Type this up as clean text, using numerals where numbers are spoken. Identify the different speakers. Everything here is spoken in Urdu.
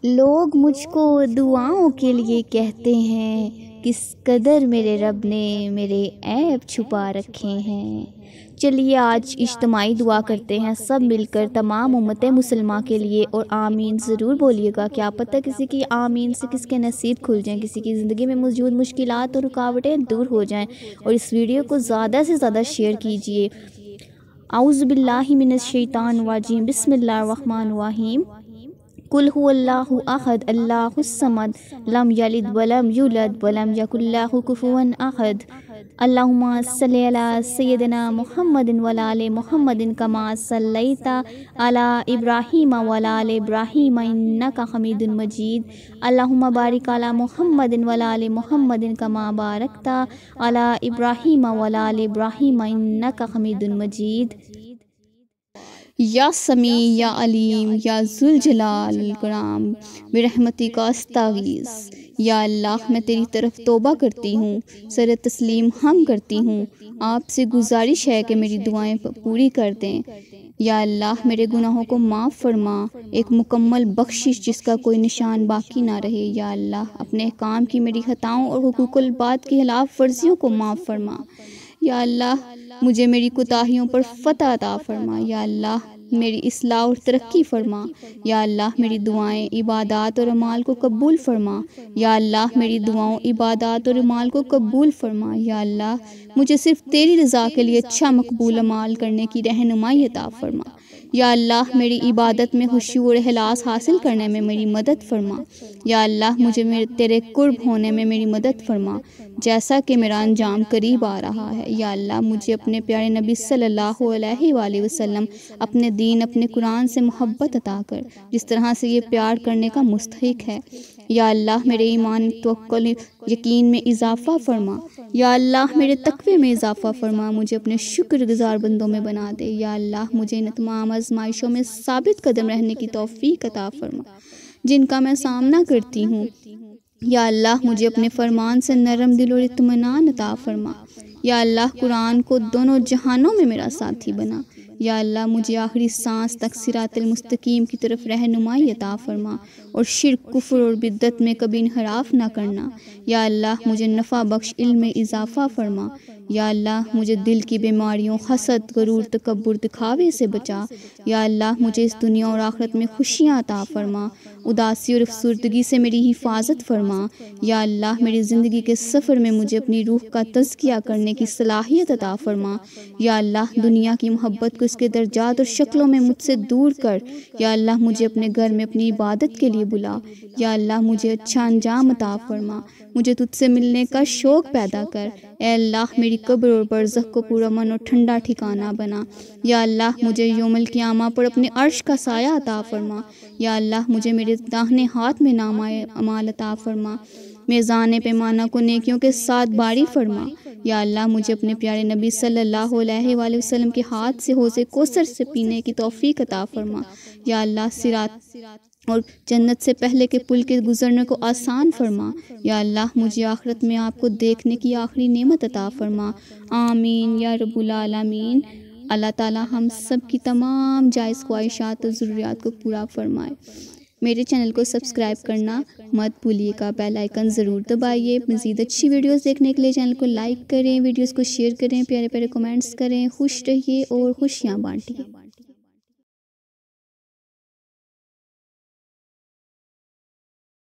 Speaker 1: لوگ مجھ کو دعاؤں کے لیے کہتے ہیں، کس قدر میرے رب نے میرے عیب چھپا رکھے ہیں۔ چلیے آج اجتماعی دعا کرتے ہیں سب مل کر تمام امت مسلمہ کے لیے، اور آمین ضرور بولیے گا۔ کیا پتہ کسی کی آمین سے کس کے نصیب کھل جائیں، کسی کی زندگی میں موجود مشکلات اور رکاوٹیں دور ہو جائیں۔ اور اس ویڈیو کو زیادہ سے زیادہ شیئر کیجیے۔ اعوذ باللہ من الشیطان الرجیم، بسم اللہ الرحمن الرحیم۔ قل هو اللہ احد اللہ الصمد لم یلد ولم یولد ولم یکن لہ کفوا احد۔ اللہم صلی علی سیدنا محمد وعلی آل محمد کما صلیت علی ابراہیم وعلی آل ابراہیم انک حمید مجید۔ اللہم بارک علی محمد وعلی آل محمد کما بارکت علی ابراہیم وعلی آل ابراہیم انک حمید مجید۔ یا سمیع یا علیم یا ذوالجلال الاکرام برحمتک استغیث۔ یا اللہ میں تیری طرف توبہ کرتی ہوں، سر تسلیم ہم کرتی ہوں، آپ سے گزارش ہے کہ میری دعائیں پوری کر دیں۔ یا اللہ میرے گناہوں کو معاف فرما، ایک مکمل بخشش جس کا کوئی نشان باقی نہ رہے۔ یا اللہ اپنے احکام کی میری خطاؤں اور حقوق العباد کی خلاف ورزیوں کو معاف فرما۔ یا اللہ مجھے میری کوتاہیوں پر فتح عطا فرما۔ یا اللہ میری اصلاح اور ترقی فرما۔ یا اللہ میری دعائیں، عبادات اور اعمال کو قبول فرما۔ یا اللہ میری دعاؤں، عبادات اور اعمال کو قبول فرما۔ یا اللہ مجھے صرف تیری رضا کے لیے اچھا مقبول اعمال کرنے کی رہنمائی عطا فرما۔ یا اللہ میری عبادت میں خشوع اور اخلاص حاصل کرنے میں میری مدد فرما۔ یا اللہ مجھے تیرے قرب ہونے میں میری مدد فرما، جیسا کہ میرا انجام قریب آ رہا ہے۔ یا اللہ مجھے اپنے پیارے نبی صلی اللہ علیہ وآلہ وسلم، اپنے دین، اپنے قرآن سے محبت عطا کر، جس طرح سے یہ پیار کرنے کا مستحق ہے۔ یا اللہ میرے ایمان، توکل، یقین میں اضافہ فرما۔ یا اللہ میرے تقوی میں اضافہ فرما، مجھے اپنے شکر گزار بندوں میں بنا دے۔ یا اللہ مجھے ان تمام آزمائشوں میں ثابت قدم رہنے کی توفیق عطا فرما جن کا میں سامنا کرتی ہوں۔ یا اللہ مجھے اپنے فرمان سے نرم دل اور اطمینان عطا فرما۔ یا اللہ قرآن کو دونوں جہانوں میں میرا ساتھی بنا۔ یا اللہ مجھے آخری سانس تک صراط المستقیم کی طرف رہنمائی عطا فرما، اور شرک، کفر اور بدعت میں کبھی انحراف نہ کرنا۔ یا اللہ مجھے نفع بخش علم میں اضافہ فرما۔ یا اللہ مجھے دل کی بیماریوں، حسد، غرور، تکبر، دکھاوے سے بچا۔ یا اللہ مجھے اس دنیا اور آخرت میں خوشیاں عطا فرما، اداسی اور افسردگی سے میری حفاظت فرما۔ یا اللہ میری زندگی کے سفر میں مجھے اپنی روح کا تزکیہ کرنے کی صلاحیت عطا فرما۔ یا اللہ دنیا کی محبت کو اس کے درجات اور شکلوں میں مجھ سے دور کر۔ یا اللہ مجھے اپنے گھر میں اپنی عبادت کے لیے بلا۔ یا اللہ مجھے اچھا انجام عطا فرما، مجھے تجھ سے ملنے کا شوق پیدا کر۔ اے اللہ میری قبر اور برزخ کو پورا امن اور ٹھنڈا ٹھکانہ بنا۔ یا اللہ مجھے یوم القیامہ پر اپنے عرش کا سایہ عطا فرما۔ یا اللہ مجھے میرے داہنے ہاتھ میں نامۂ اعمال عطا فرما، میزان پیمانہ کو نیکیوں کے ساتھ باری فرما۔ یا اللہ مجھے اپنے پیارے نبی صلی اللہ علیہ وآلہ وسلم کے ہاتھ سے حوض کوثر سے پینے کی توفیق عطا فرما۔ یا اللہ صراط اور جنت سے پہلے کے پل کے گزرنے کو آسان فرما۔ یا اللہ مجھے آخرت میں آپ کو دیکھنے کی آخری نعمت عطا فرما۔ آمین یا رب العالمین۔ اللہ تعالی ہم سب کی تمام جائز خواہشات اور ضروریات کو پورا فرمائے۔ میرے چینل کو سبسکرائب کرنا مت بھولیے گا، بیل آئیکن ضرور دبائیے۔ مزید اچھی ویڈیوز دیکھنے کے لیے چینل کو لائک کریں، ویڈیوز کو شیئر کریں، پیارے پیارے کمنٹس کریں۔ خوش رہیے اور خوشیاں بانٹیے۔